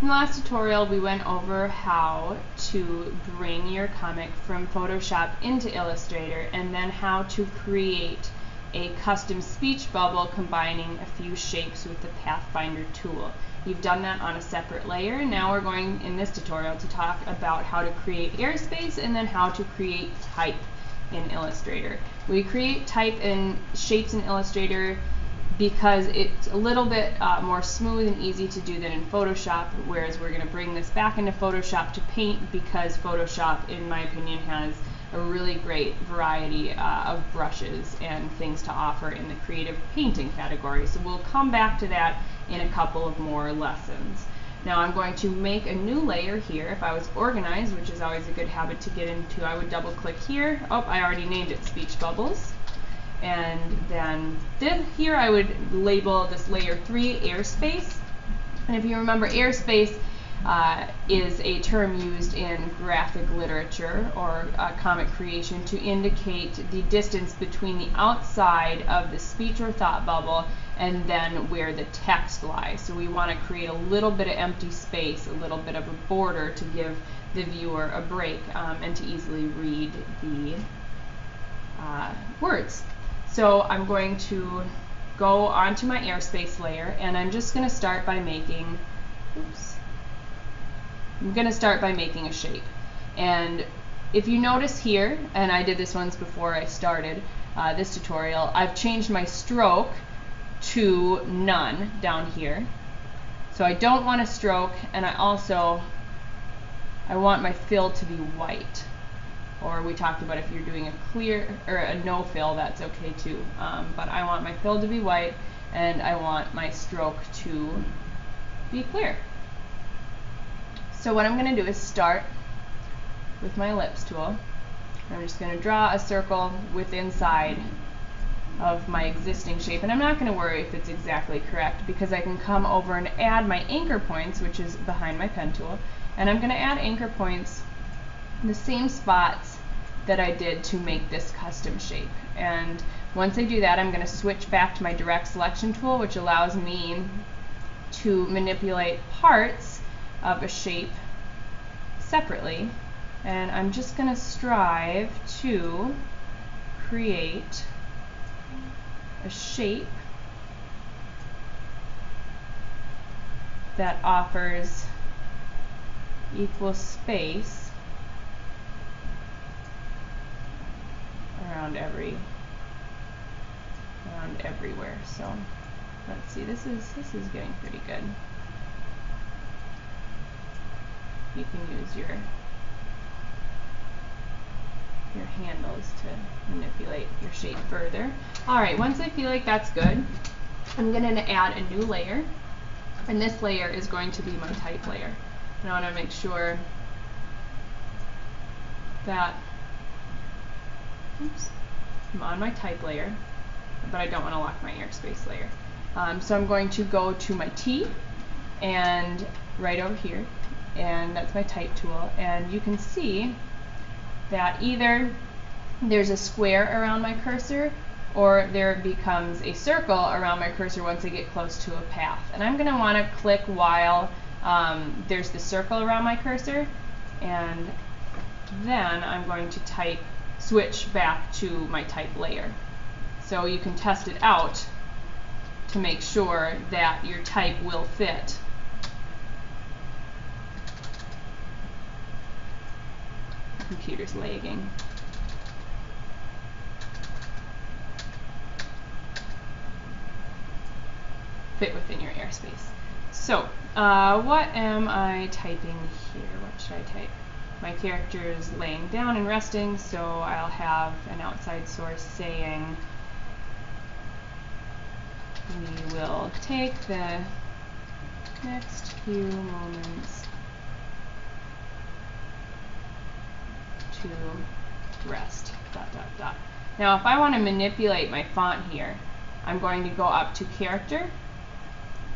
In the last tutorial, we went over how to bring your comic from Photoshop into Illustrator, and then how to create a custom speech bubble combining a few shapes with the Pathfinder tool. You've done that on a separate layer. Now we're going, in this tutorial, to talk about how to create Airspace and then how to create type in Illustrator. We create type and shapes in Illustrator because it's a little bit more smooth and easy to do than in Photoshop, whereas we're going to bring this back into Photoshop to paint because Photoshop, in my opinion, has a really great variety of brushes and things to offer in the creative painting category. So we'll come back to that in a couple of more lessons. Now I'm going to make a new layer here. If I was organized, which is always a good habit to get into, I would double click here. Oh, I already named it Speech Bubbles. And then here I would label this layer 3 Airspace. And if you remember, Airspace is a term used in graphic literature or comic creation to indicate the distance between the outside of the speech or thought bubble and then where the text lies. So we want to create a little bit of empty space, a little bit of a border to give the viewer a break and to easily read the words. So I'm going to go onto my Airspace layer, and I'm just going to start by making, a shape. And if you notice here, and I did this once before I started this tutorial, I've changed my stroke to none down here. So I don't want a stroke, and I want my fill to be white. Or we talked about if you're doing a clear or a no fill, that's okay too. But I want my fill to be white, and I want my stroke to be clear. So what I'm going to do is start with my ellipse tool. I'm just going to draw a circle inside of my existing shape, and I'm not going to worry if it's exactly correct because I can come over and add my anchor points, which is behind my pen tool, and I'm going to add anchor points in the same spots that I did to make this custom shape. And once I do that, I'm going to switch back to my direct selection tool, which allows me to manipulate parts of a shape separately. And I'm just going to strive to create a shape that offers equal space around everywhere. So let's see, this is getting pretty good. You can use your handles to manipulate your shape further. Alright, once I feel like that's good, I'm going to add a new layer, and this layer is going to be my type layer. And I want to make sure that I'm on my type layer, but I don't want to lock my Airspace layer. So I'm going to go to my T and right over here, and that's my type tool, and you can see that either there's a square around my cursor or there becomes a circle around my cursor once I get close to a path. And I'm going to want to click while there's the circle around my cursor, and then I'm going to switch back to my type layer. So you can test it out to make sure that your type will fit. Computer's lagging. Fit within your Airspace. So, what am I typing here? What should I type? My character is laying down and resting, so I'll have an outside source saying, we will take the next few moments to rest, ... Now if I want to manipulate my font here, I'm going to go up to character,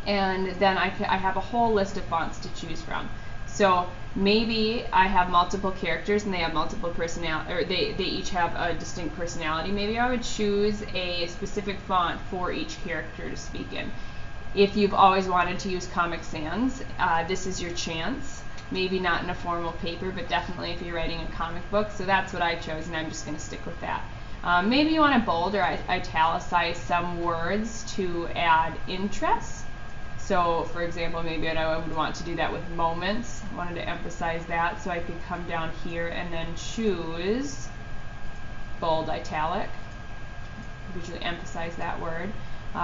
and then I have a whole list of fonts to choose from. So maybe I have multiple characters and they have multiple personality, or they each have a distinct personality. Maybe I would choose a specific font for each character to speak in. If you've always wanted to use Comic Sans, this is your chance. Maybe not in a formal paper, but definitely if you're writing a comic book. So that's what I chose, and I'm just going to stick with that. Maybe you want to bold or italicize some words to add interest. So, for example, maybe I would want to do that with moments. I wanted to emphasize that, so I could come down here and then choose bold italic. Visually emphasize that word.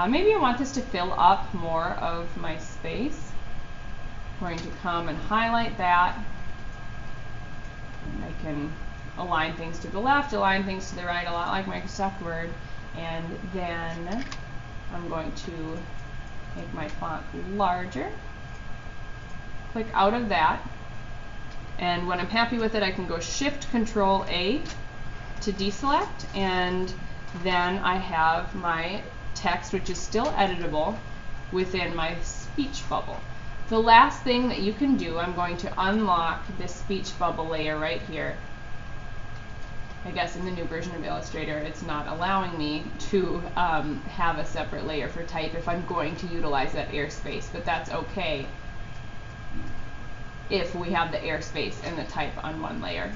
Maybe I want this to fill up more of my space. I'm going to come and highlight that. And I can align things to the left, align things to the right, a lot like Microsoft Word. And then I'm going to make my font larger. Click out of that. And when I'm happy with it, I can go Shift-Control-A to deselect. And then I have my text, which is still editable, within my speech bubble. The last thing that you can do, I'm going to unlock this speech bubble layer right here. I guess in the new version of Illustrator, it's not allowing me to have a separate layer for type if I'm going to utilize that airspace, but that's okay if we have the airspace and the type on one layer.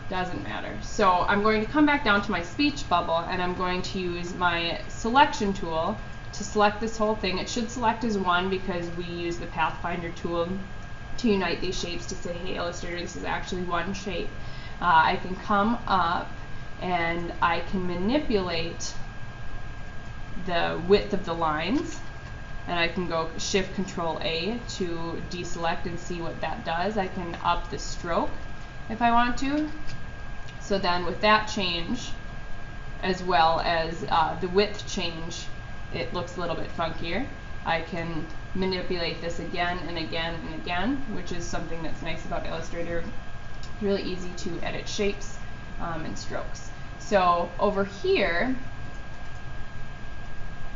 Doesn't matter. So I'm going to come back down to my speech bubble, and I'm going to use my selection tool to select this whole thing. It should select as one because we use the Pathfinder tool to unite these shapes to say, hey, Illustrator, this is actually one shape. I can come up and I can manipulate the width of the lines, and I can go Shift-Control-A to deselect and see what that does. I can up the stroke if I want to. So then with that change, as well as the width change, it looks a little bit funkier. I can manipulate this again and again and again, which is something that's nice about Illustrator. It's really easy to edit shapes and strokes. So over here,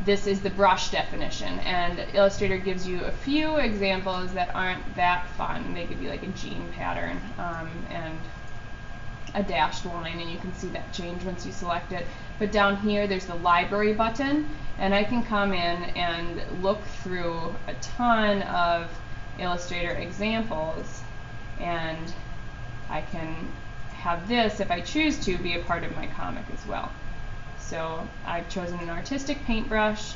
this is the brush definition, and Illustrator gives you a few examples that aren't that fun. They give you like a gene pattern and a dashed line, and you can see that change once you select it. But down here there's the library button, and I can come in and look through a ton of Illustrator examples, and I can have this, if I choose to, be a part of my comic as well. So I've chosen an artistic paintbrush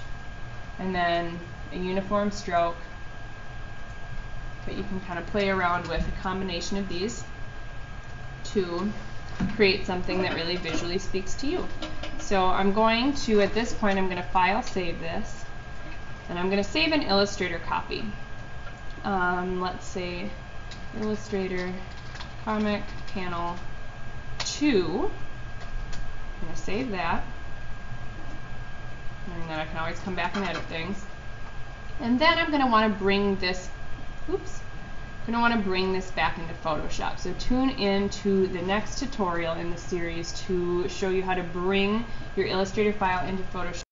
and then a uniform stroke, but you can kind of play around with a combination of these to create something that really visually speaks to you. So I'm going to, at this point, I'm going to file save this, and I'm going to save an Illustrator copy. Let's say Illustrator Comic Panel 2. I'm going to save that, and then I can always come back and edit things. And then I'm going to want to bring this, I'm going to want to bring this back into Photoshop. So tune in to the next tutorial in the series to show you how to bring your Illustrator file into Photoshop.